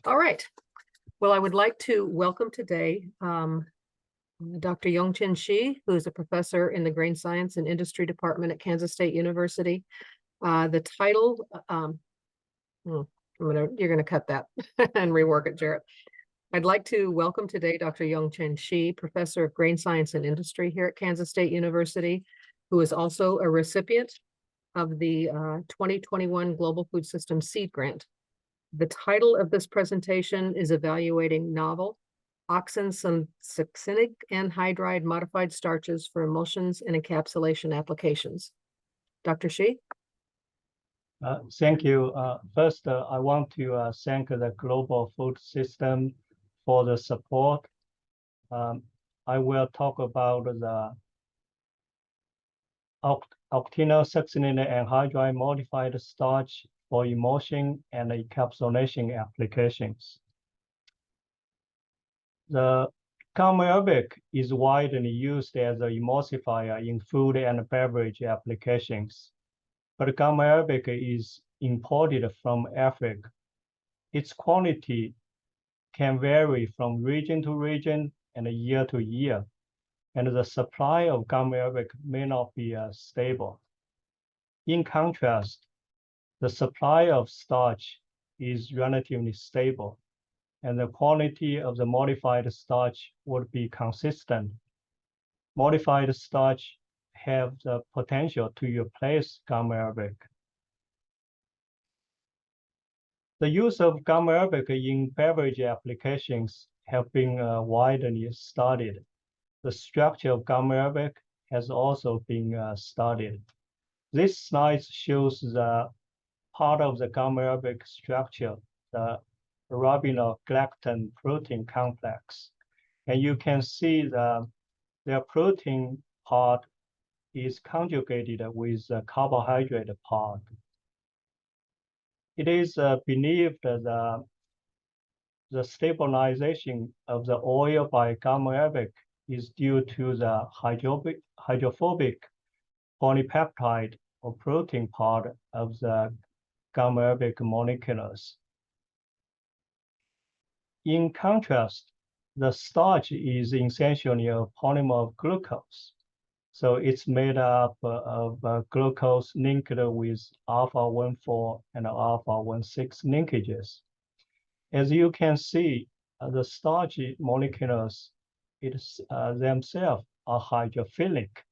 All right. Well, I would like to welcome today Dr. Yong-Cheng Shi, who is a professor in the Grain Science and Industry Department at Kansas State University. The title, you're gonna cut that and rework it, Jarrett. I'd like to welcome today Dr. Yong-Cheng Shi, professor of Grain Science and Industry here at Kansas State University, who is also a recipient of the 2021 Global Food Systems Seed Grant. The title of this presentation is evaluating novel octenylsuccinic anhydride modified starches for emulsions and encapsulation applications. Dr. Shi? Thank you. First, I want to thank the Global Food System for the support. I will talk about the octenylsuccinic anhydride modified starch for emulsion and encapsulation applications. The gamma arabic is widely used as an emulsifier in food and beverage applications, but gamma arabic is imported from Africa. Its quantity can vary from region to region and year to year, and the supply of gamma arabic may not be stable. In contrast, the supply of starch is relatively stable, and the quality of the modified starch would be consistent. Modified starch have the potential to replace gamma arabic. The use of gamma arabic in beverage applications have been widely studied. The structure of gamma arabic has also been studied. This slide shows the part of the gamma arabic structure, the arabinogalactan protein complex. And you can see their protein part is conjugated with the carbohydrate part. It is believed that the stabilization of the oil by gamma arabic is due to the hydrophobic polypeptide or protein part of the gamma arabic molecules. In contrast, the starch is essentially a polymer of glucose. So it's made up of glucose linked with alpha-1,4 and alpha-1,6 linkages. As you can see, the starch molecules themselves are hydrophilic,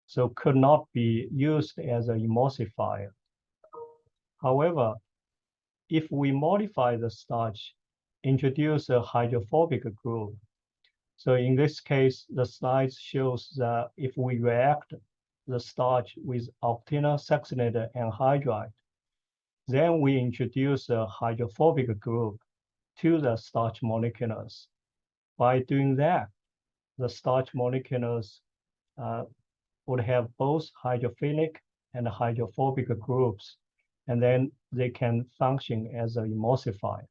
so could not be used as an emulsifier. However, if we modify the starch, introduce a hydrophobic group. So in this case, the slide shows that if we react the starch with octenylsuccinate anhydride, then we introduce a hydrophobic group to the starch molecules. By doing that, the starch molecules would have both hydrophilic and hydrophobic groups, and then they can function as an emulsifier.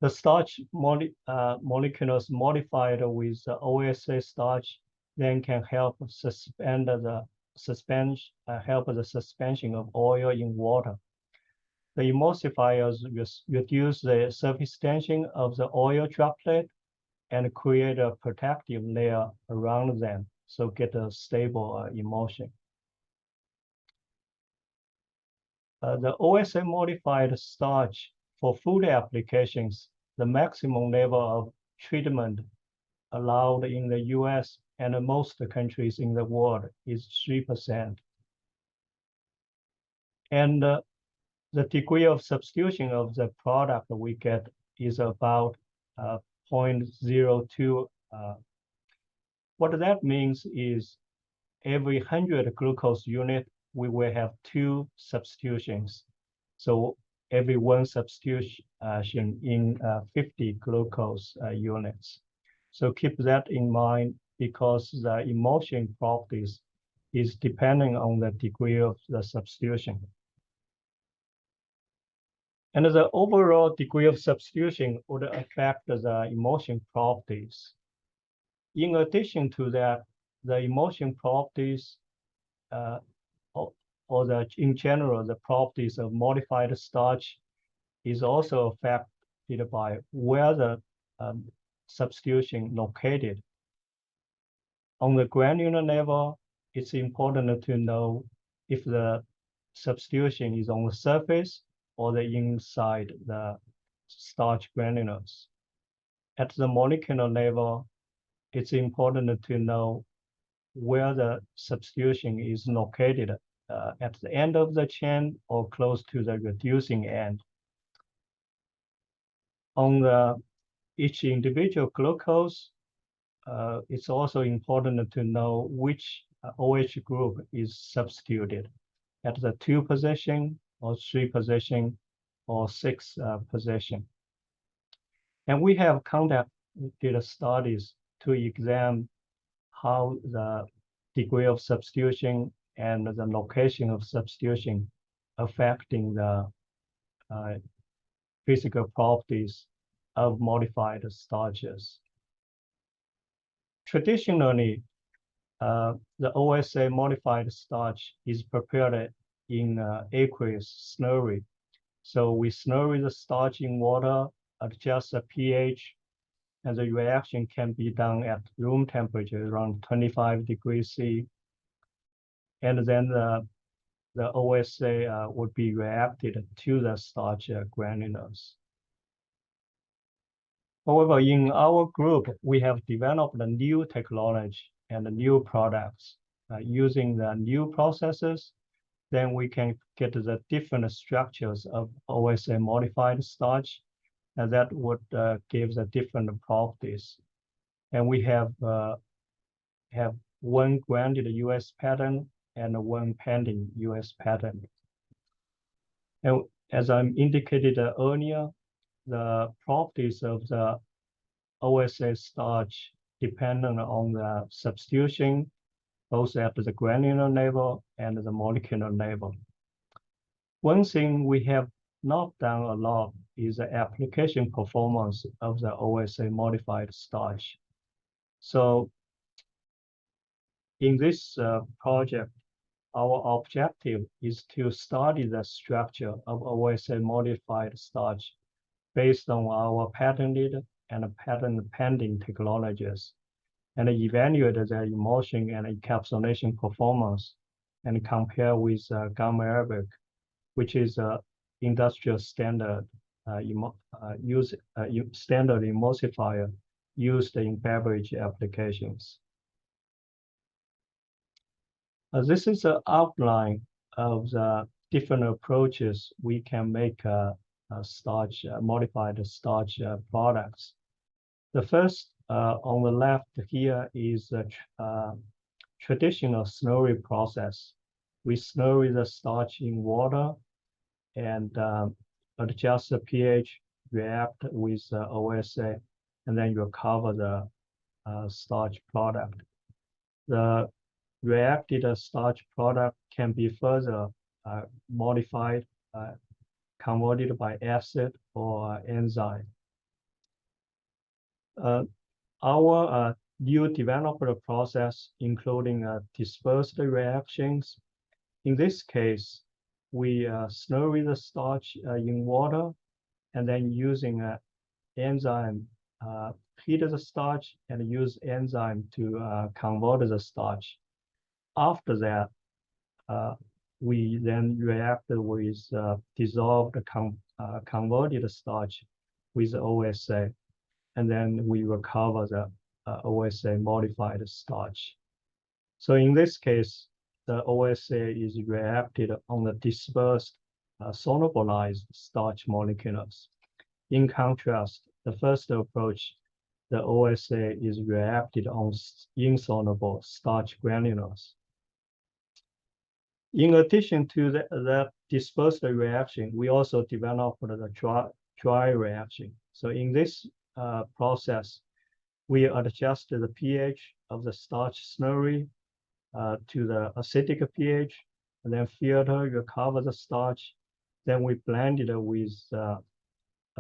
The starch molecules modified with OSA starch then can help suspend the suspension of oil in water. The emulsifiers reduce the surface tension of the oil droplet and create a protective layer around them, so get a stable emulsion. The OSA modified starch for food applications, the maximum level of treatment allowed in the US and most countries in the world is 3%. And the degree of substitution of the product we get is about 0.02. What that means is every 100 glucose unit, we will have 2 substitutions. So every 1 substitution in 50 glucose units. So keep that in mind because the emulsion properties is depending on the degree of the substitution. And the overall degree of substitution would affect the emulsion properties. In addition to that, the emulsion properties in general, the properties of modified starch is also affected by where the substitution located. On the granular level, it's important to know if the substitution is on the surface or the inside the starch granules. At the molecular level, it's important to know where the substitution is located at the end of the chain or close to the reducing end. On each individual glucose, it's also important to know which OH group is substituted at the 2 position or 3 position or 6 position. And we have conducted studies to examine how the degree of substitution and the location of substitution affecting the physical properties of modified starches. Traditionally, the OSA modified starch is prepared in aqueous slurry. So we slurry the starch in water, adjust the pH, and the reaction can be done at room temperature around 25 degrees C. And then the OSA would be reacted to the starch granules. However, in our group, we have developed a new technology and new products. Using the new processes, then we can get the different structures of OSA modified starch, and that would give the different properties. And we have one granted US patent and one pending US patent. And as I indicated earlier, the properties of the OSA starch depend on the substitution, both at the granular level and the molecular level. One thing we have not done a lot is the application performance of the OSA modified starch. So in this project, our objective is to study the structure of OSA modified starch based on our patented and patent pending technologies, and evaluate the emulsion and encapsulation performance and compare with gamma arabic, which is an industrial standard standard emulsifier used in beverage applications. This is an outline of the different approaches we can make starch modified starch products. The first on the left here is a traditional slurry process. We slurry the starch in water and adjust the pH, react with OSA, and then recover the starch product. The reacted starch product can be further modified, converted by acid or enzyme. Our new developed process, including dispersed reactions. In this case, we slurry the starch in water, and then using an enzyme, heat the starch and use enzyme to convert the starch. After that, we then react with dissolved converted starch with OSA, and then we recover the OSA modified starch. So in this case, the OSA is reacted on the dispersed solubilized starch molecules. In contrast, the first approach, the OSA is reacted on insoluble starch granules. In addition to the dispersed reaction, we also developed the dry reaction. So in this process, we adjust the pH of the starch slurry to the acidic pH, and then filter, recover the starch. Then we blend it with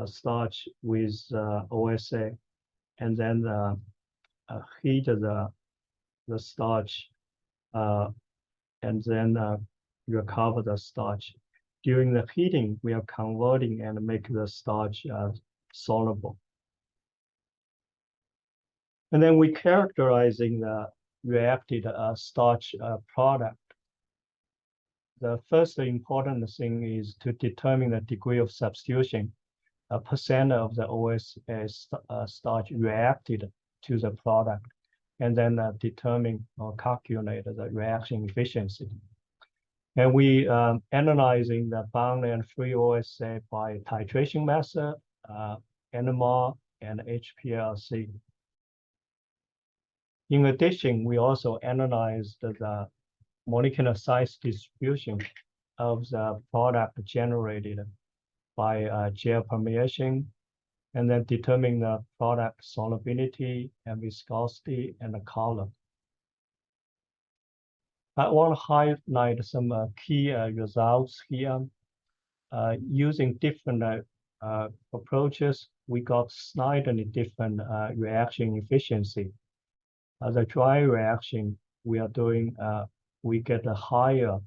starch with OSA, and then heat the starch, and then recover the starch. during the heating, we are converting and make the starch soluble. And then we characterizing the reacted starch product. The first important thing is to determine the degree of substitution, a percent of the OSA starch reacted to the product, and then determine or calculate the reaction efficiency. And we analyzing the bound and free OSA by titration method, NMR, and HPLC. In addition, we also analyzed the molecular size distribution of the product generated by gel permeation, and then determine the product solubility and viscosity and the color. I want to highlight some key results here. Using different approaches, we got slightly different reaction efficiency. The dry reaction we are doing, we get a higher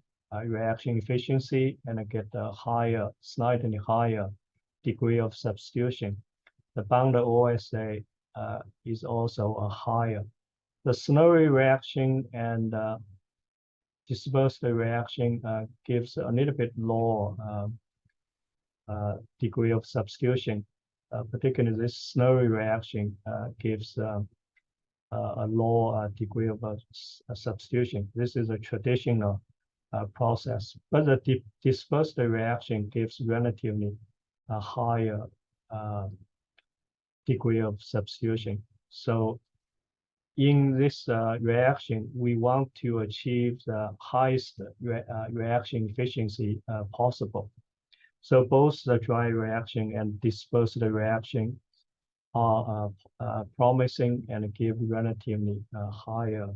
reaction efficiency and get a higher, slightly higher degree of substitution. The bound OSA is also a higher. The slurry reaction and dispersed reaction gives a little bit lower degree of substitution. Particularly this slurry reaction gives a low degree of substitution. This is a traditional process, but the dispersed reaction gives relatively a higher degree of substitution. So in this reaction, we want to achieve the highest reaction efficiency possible. So both the dry reaction and dispersed reaction are promising and give relatively higher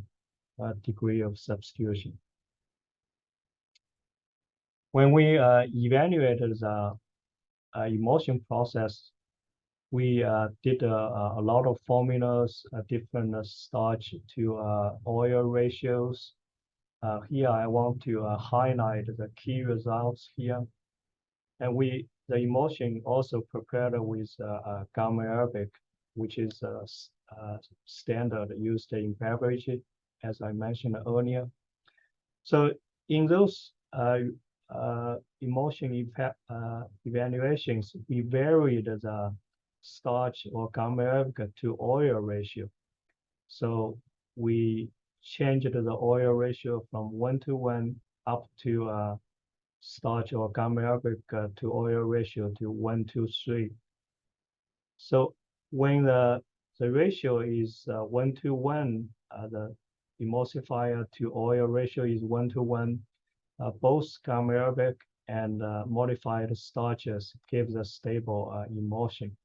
degree of substitution. When we evaluated the emulsion process, we did a lot of formulas, different starch to oil ratios. Here I want to highlight the key results here. And the emulsion also prepared with gamma arabic, which is a standard used in beverage, as I mentioned earlier. So in those emulsion evaluations, we varied the starch or gamma arabic to oil ratio. So we changed the oil ratio from 1:1 up to starch or gamma arabic to oil ratio to 1:3. So when the ratio is 1:1, the emulsifier to oil ratio is 1:1. Both gamma arabic and modified starches gives a stable emulsion.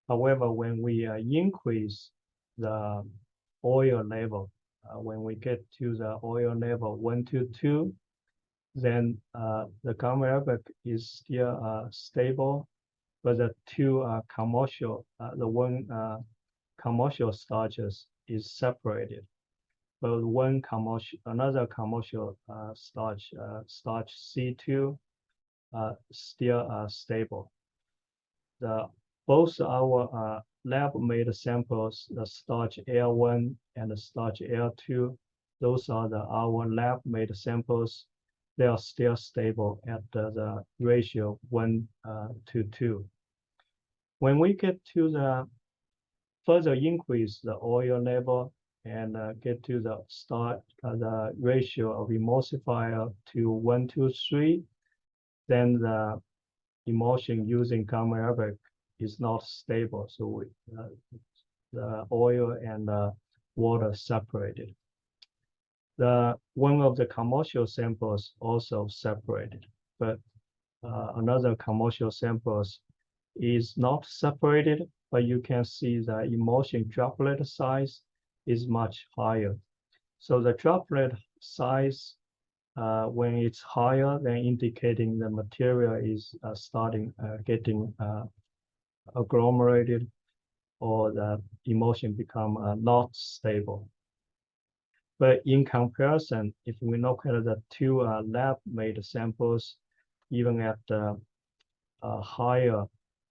However, when we increase the oil level, when we get to the oil level 1:2, then the gamma arabic is still stable, but the two commercial, commercial starches is separated. But another commercial starch C2 still stable. Both our lab-made samples, the starch L1 and the starch L2, those are our lab-made samples. They are still stable at the ratio 1:2. When we get to the further increase the oil level and get to the ratio of emulsifier to 1:3, then the emulsion using gamma arabic is not stable. So the oil and the water separated. One of the commercial samples also separated, but another commercial samples is not separated, but you can see the emulsion droplet size is much higher. So the droplet size, when it's higher, then indicating the material is getting agglomerated, or the emulsion become not stable. But in comparison, if we look at the two lab-made samples, even at a higher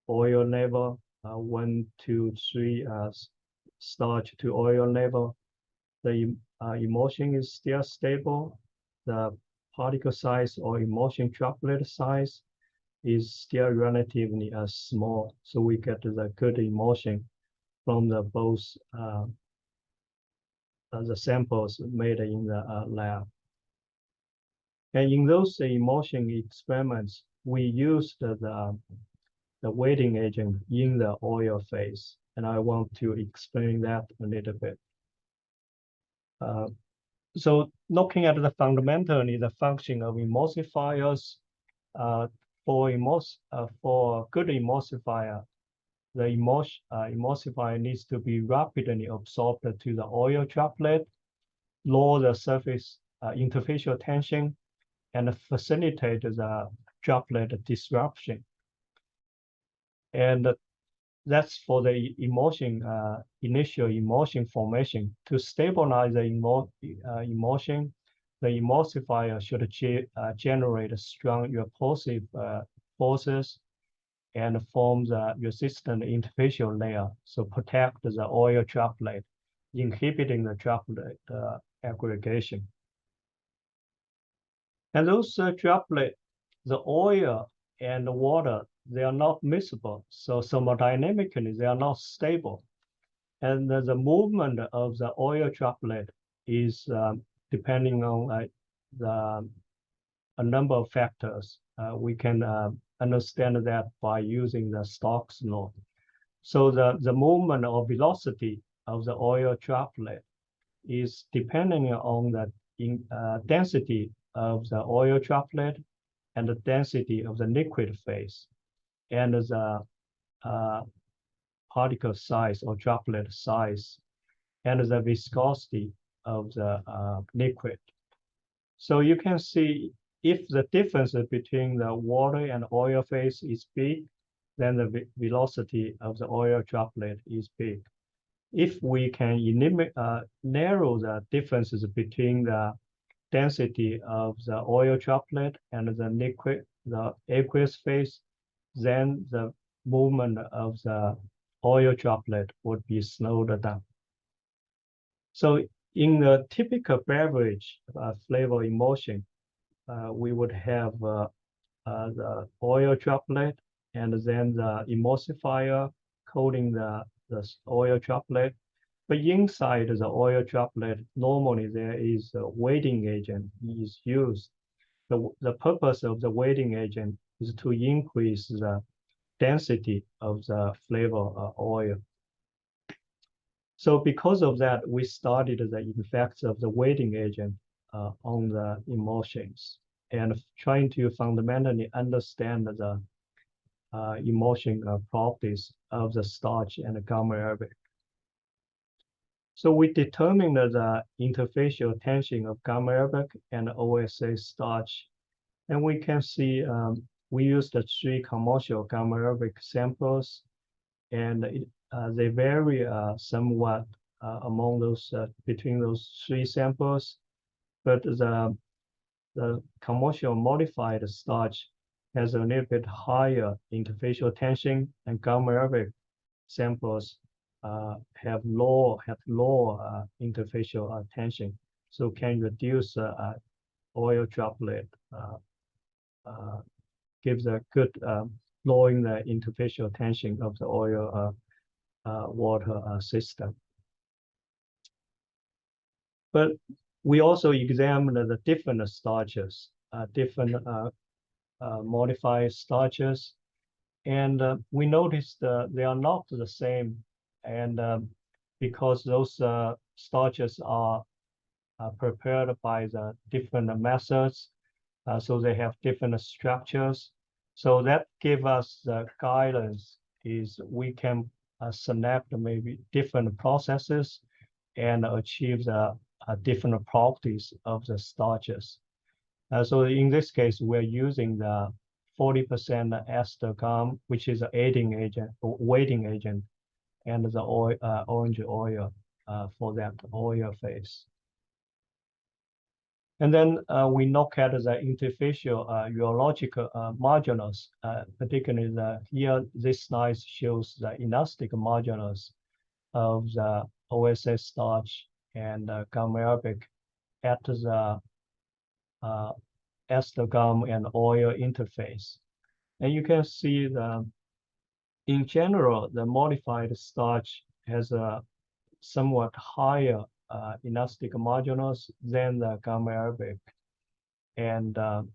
oil level, 1, 2, 3 starch to oil level, the emulsion is still stable. The particle size or emulsion droplet size is still relatively small. So we get the good emulsion from the both the samples made in the lab. And in those emulsion experiments, we used the weighting agent in the oil phase. And I want to explain that a little bit. So looking at the fundamentally the function of emulsifiers, for good emulsifier, the emulsifier needs to be rapidly absorbed to the oil droplet, lower the surface interfacial tension, and facilitate the droplet disruption. And that's for the emulsion, initial emulsion formation. To stabilize the emulsion, the emulsifier should generate strong repulsive forces and form the resistant interfacial layer, so protect the oil droplet, inhibiting the droplet aggregation. And those droplets, the oil and the water, they are not miscible. So thermodynamically, they are not stable. And the movement of the oil droplet is depending on a number of factors. We can understand that by using the Stokes law. So the movement or velocity of the oil droplet is depending on the density of the oil droplet and the density of the liquid phase and the particle size or droplet size and the viscosity of the liquid. So you can see if the difference between the water and oil phase is big, then the velocity of the oil droplet is big. If we can narrow the differences between the density of the oil droplet and the aqueous phase, then the movement of the oil droplet would be slowed down. So in the typical beverage flavor emulsion, we would have the oil droplet and then the emulsifier coating the oil droplet. But inside the oil droplet, normally there is a weighting agent is used. The purpose of the weighting agent is to increase the density of the flavor oil. So because of that, we studied the effects of the weighting agent on the emulsions and trying to fundamentally understand the emulsion properties of the starch and the gamma arabic. So we determined the interfacial tension of gamma arabic and OSA starch. And we can see we used the 3 commercial gamma arabic samples, and they vary somewhat among those between those 3 samples. But the commercial modified starch has a little bit higher interfacial tension, and gamma arabic samples have lower interfacial tension, so can reduce oil droplet, gives a good lowering the interfacial tension of the oil water system. But we also examined the different starches, different modified starches, and we noticed they are not the same. And because those starches are prepared by the different methods, so they have different structures. So that gives us the guidance is we can select maybe different processes and achieve the different properties of the starches. So in this case, we're using the 40% ester gum, which is an aiding agent, weighting agent, and the orange oil for that oil phase. And then we look at the interfacial urological modulus, particularly here, this slide shows the elastic modulus of the OSS starch and gamma arabic at the ester gum and oil interface. And you can see in general, the modified starch has a somewhat higher elastic modulus than the gamma arabic. And as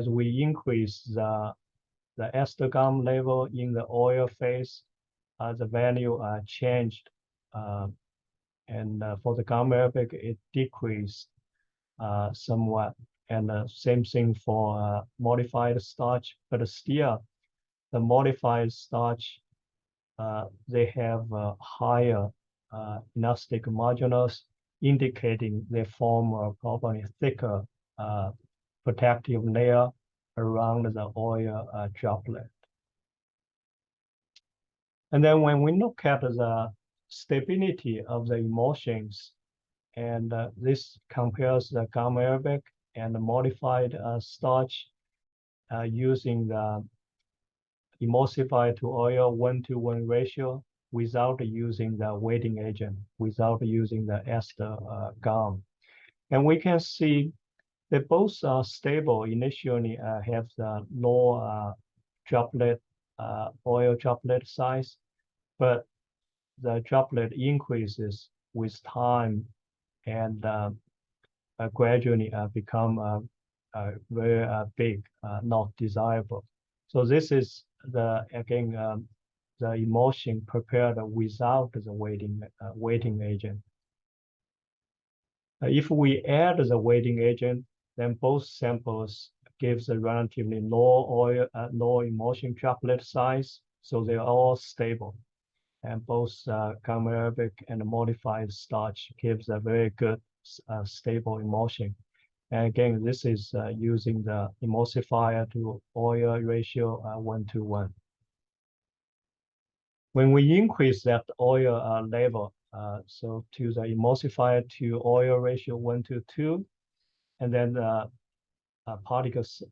we increase the ester gum level in the oil phase, the value changed. And for the gamma arabic, it decreased somewhat. And same thing for modified starch, but still the modified starch, they have a higher elastic modulus, indicating they form a probably thicker protective layer around the oil droplet. And then when we look at the stability of the emulsions, and this compares the gamma arabic and the modified starch using the emulsified to oil 1-to-1 ratio without using the weighting agent, without using the ester gum. And we can see they both are stable. Initially have the low droplet, oil droplet size, but the droplet increases with time and gradually become very big, not desirable. So this is again the emulsion prepared without the weighting agent. If we add the weighting agent, then both samples gives a relatively low emulsion droplet size, so they're all stable. And both gamma arabic and modified starch gives a very good stable emulsion. And again, this is using the emulsifier to oil ratio 1-to-1. When we increase that oil level, so to the emulsifier to oil ratio 1-to-2, and then the particles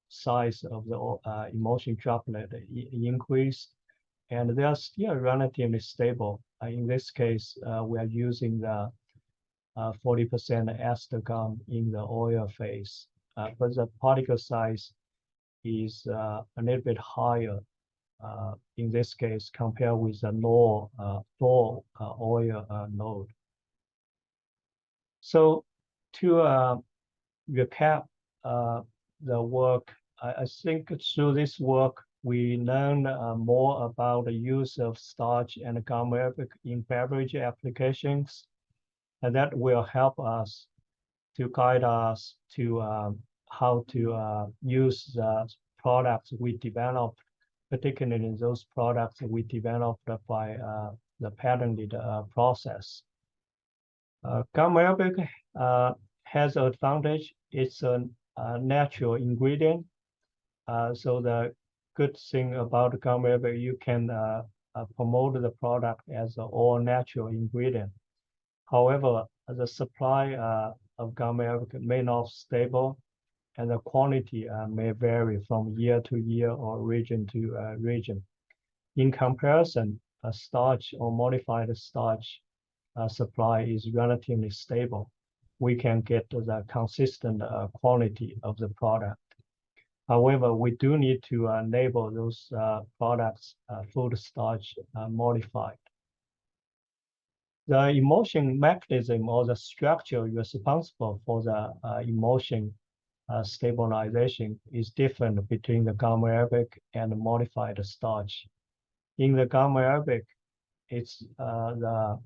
size of the emulsion droplet increased, and they are still relatively stable. In this case, we are using the 40% ester gum in the oil phase, but the particle size is a little bit higher in this case compared with the low oil load. So to recap the work, I think through this work, we learned more about the use of starch and gamma arabic in beverage applications, and that will help us to guide us to how to use the products we developed, particularly those products we developed by the patented process. Gamma arabic has an advantage. It's a natural ingredient. So the good thing about gamma arabic, you can promote the product as an all-natural ingredient. However, the supply of gamma arabic may not be stable, and the quantity may vary from year to year or region to region. In comparison, a starch or modified starch supply is relatively stable. We can get the consistent quality of the product. However, we do need to label those products food starch modified. The emulsion mechanism or the structure responsible for the emulsion stabilization is different between the gamma arabic and the modified starch. In the gamma arabic, it's the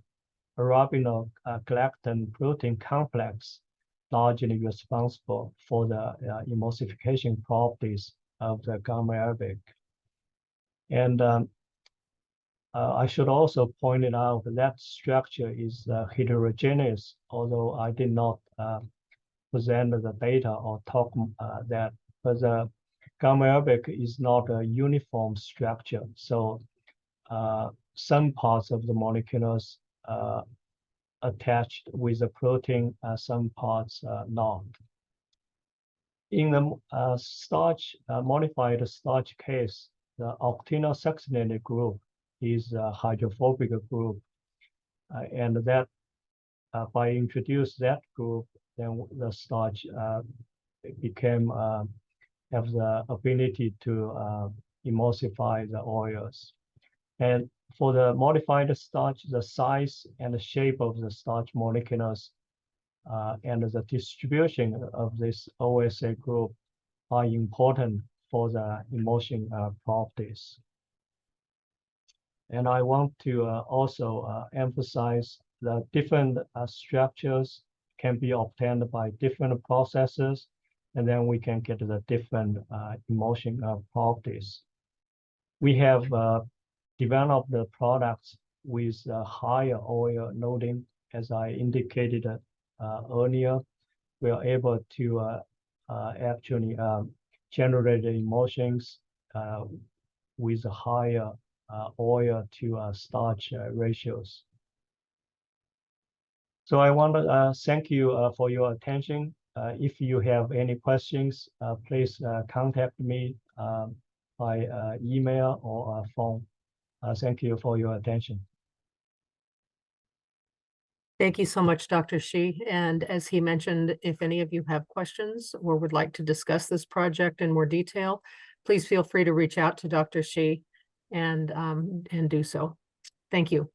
arabinogalactan protein complex largely responsible for the emulsification properties of the gamma arabic. And I should also point it out that structure is heterogeneous, although I did not present the data or talk that, but the gamma arabic is not a uniform structure. So some parts of the molecules attached with the protein, some parts not. In the starch, modified starch case, the octenylsuccinic group is a hydrophobic group. And that by introduce that group, then the starch became have the ability to emulsify the oils. And for the modified starch, the size and the shape of the starch molecules and the distribution of this OSA group are important for the emulsion properties. And I want to also emphasize that different structures can be obtained by different processes, and then we can get the different emulsion properties. We have developed the products with higher oil loading, as I indicated earlier. We are able to actually generate the emulsions with higher oil to starch ratios. So I want to thank you for your attention. If you have any questions, please contact me by email or phone. Thank you for your attention. Thank you so much, Dr. Shi. And as he mentioned, if any of you have questions or would like to discuss this project in more detail, please feel free to reach out to Dr. Shi and do so. Thank you.